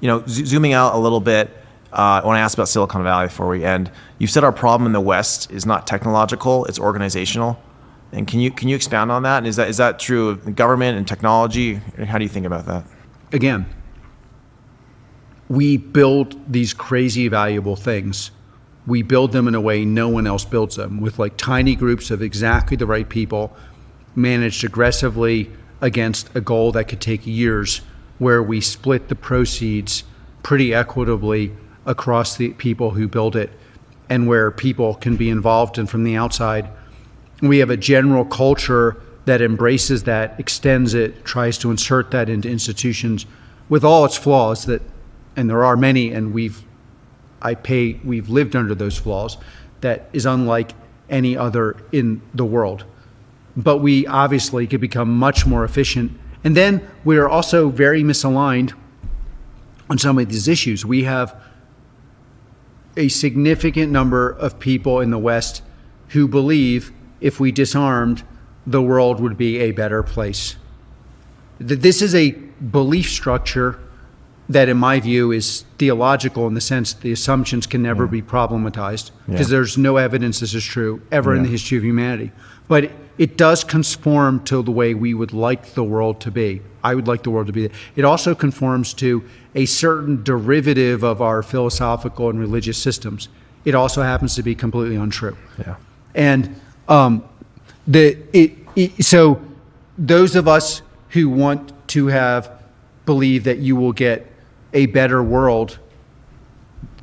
Zooming out a little bit, when I asked about Silicon Valley before we end, you said our problem in the West is not technological, it's organizational. And can you expound on that? And is that true of government and technology? How do you think about that? Again, we build these crazy valuable things. We build them in a way no one else builds them, with like tiny groups of exactly the right people managed aggressively against a goal that could take years, where we split the proceeds pretty equitably across the people who build it, and where people can be involved. And from the outside, we have a general culture that embraces that, extends it, tries to insert that into institutions with all its flaws, and there are many, and we've lived under those flaws, that is unlike any other in the world. But we obviously could become much more efficient. And then we are also very misaligned on some of these issues. We have a significant number of people in the West who believe if we disarmed, the world would be a better place. This is a belief structure that, in my view, is theological in the sense that the assumptions can never be problematized, because there's no evidence this is true ever in the history of humanity. But it does conform to the way we would like the world to be. I would like the world to be. It also conforms to a certain derivative of our philosophical and religious systems. It also happens to be completely untrue. Yeah. And so those of us who want to believe that you will get a better world,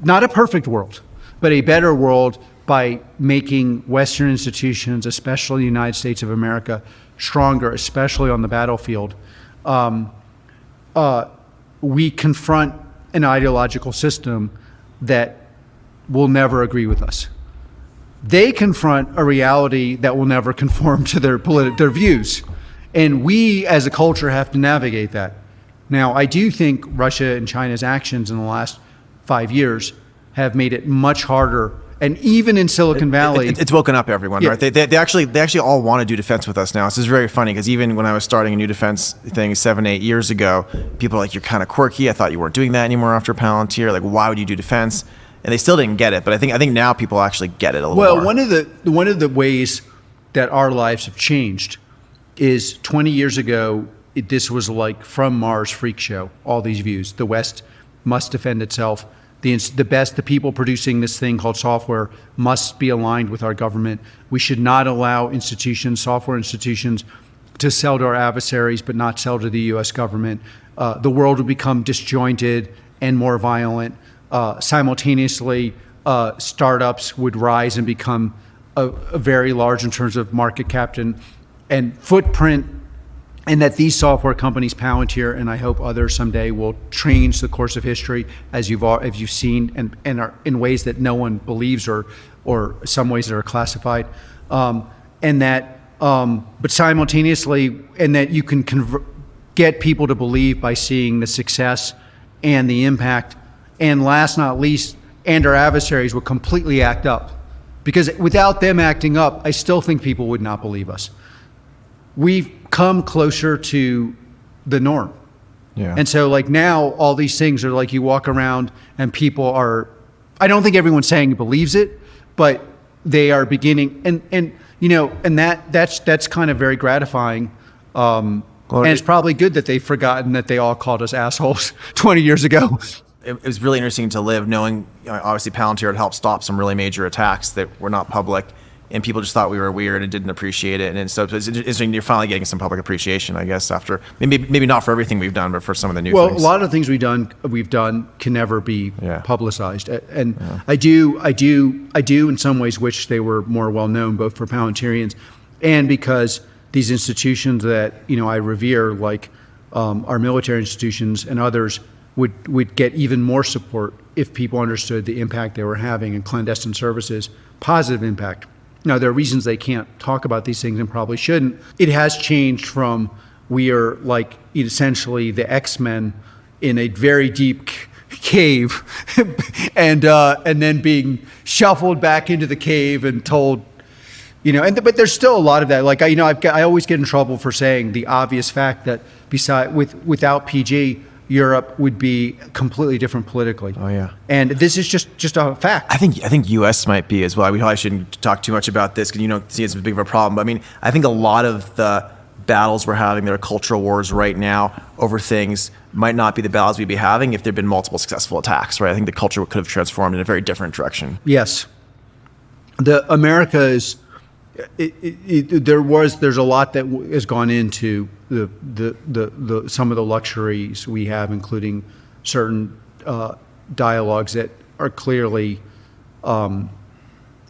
not a perfect world, but a better world by making Western institutions, especially the United States of America, stronger, especially on the battlefield, we confront an ideological system that will never agree with us. They confront a reality that will never conform to their views. And we as a culture have to navigate that. Now, I do think Russia and China's actions in the last 5 years have made it much harder. And even in Silicon Valley, it's woken up everyone, right? They actually all want to do defense with us now. This is very funny, because even when I was starting a new defense thing 7-8 years ago, people are like, "You're kind of quirky. I thought you weren't doing that anymore after Palantir. Like, why would you do defense?" And they still didn't get it. But I think now people actually get it a little more. Well, one of the ways that our lives have changed is 20 years ago, this was like from Mars freak show. All these views: the West must defend itself. The people producing this thing called software must be aligned with our government. We should not allow software institutions, to sell to our adversaries, but not sell to the U.S. government. The world would become disjointed and more violent. Simultaneously, startups would rise and become a very large in terms of market cap and footprint. And that these software companies, Palantir, and I hope others someday, will change the course of history, as you've seen, and are in ways that no one believes, or some ways that are classified, but simultaneously, and that you can get people to believe by seeing the success and the impact, and last not least, and our adversaries will completely act up, because without them acting up, I still think people would not believe us. We've come closer to the norm. Yeah. And so like now all these things are like, you walk around and people are, I don't think everyone's saying believes it, but they are beginning, and that's kind of very gratifying. And it's probably good that they've forgotten that they all called us assholes 20 years ago. It was really interesting to live knowing, obviously Palantir had helped stop some really major attacks that were not public, and people just thought we were weird and didn't appreciate it. And so it's interesting, you're finally getting some public appreciation, I guess, after maybe not for everything we've done, but for some of the new things. Well, a lot of things we've done can never be publicized. And I do in some ways wish they were more well known, both for Palantirians and because these institutions that I revere, like our military institutions and others, would get even more support if people understood the impact they were having in clandestine services, positive impact. Now, there are reasons they can't talk about these things and probably shouldn't. It has changed from we are like essentially the X-Men in a very deep cave and then being shuffled back into the cave and told, but there's still a lot of that. Like, I always get in trouble for saying the obvious fact that without PG, Europe would be completely different politically. Oh, yeah. And this is just a fact. I think U.S. might be as well. We probably shouldn't talk too much about this because you don't see it as big of a problem. But I mean, I think a lot of the battles we're having that are cultural wars right now over things might not be the battles we'd be having if there'd been multiple successful attacks, right? I think the culture could have transformed in a very different direction. Yes. America is, there's a lot that has gone into the some of the luxuries we have, including certain dialogues that are clearly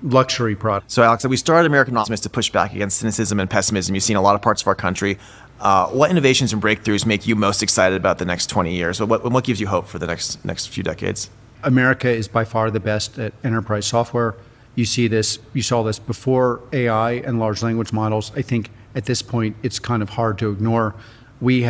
luxury products. So Alex, we started American Optimist to push back against cynicism and pessimism you've seen in a lot of parts of our country. What innovations and breakthroughs make you most excited about the next 20 years? What gives you hope for the next few decades? America is by far the best at enterprise software. You saw this before AI and large language models. I think at this point, it's kind of hard to ignore. We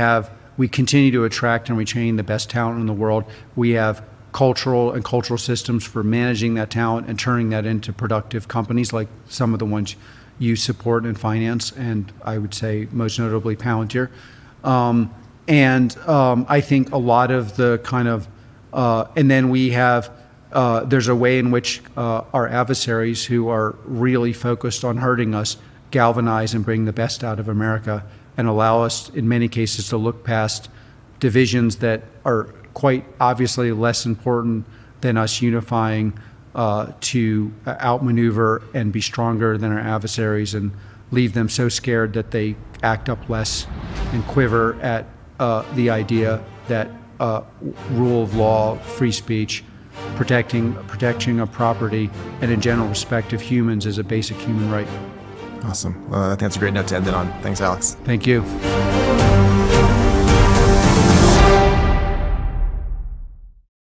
continue to attract and retain the best talent in the world. We have cultural systems for managing that talent and turning that into productive companies like some of the ones you support and finance, and I would say most notably Palantir. I think a lot of the kind of, and then we have, there's a way in which our adversaries who are really focused on hurting us galvanize and bring the best out of America and allow us, in many cases, to look past divisions that are quite obviously less important than us unifying to outmaneuver and be stronger than our adversaries and leave them so scared that they act up less and quiver at the idea that rule of law, free speech, protection of property, and in general respect of humans is a basic human right. Awesome. I think that's a great note to end it on. Thanks, Alex. Thank you.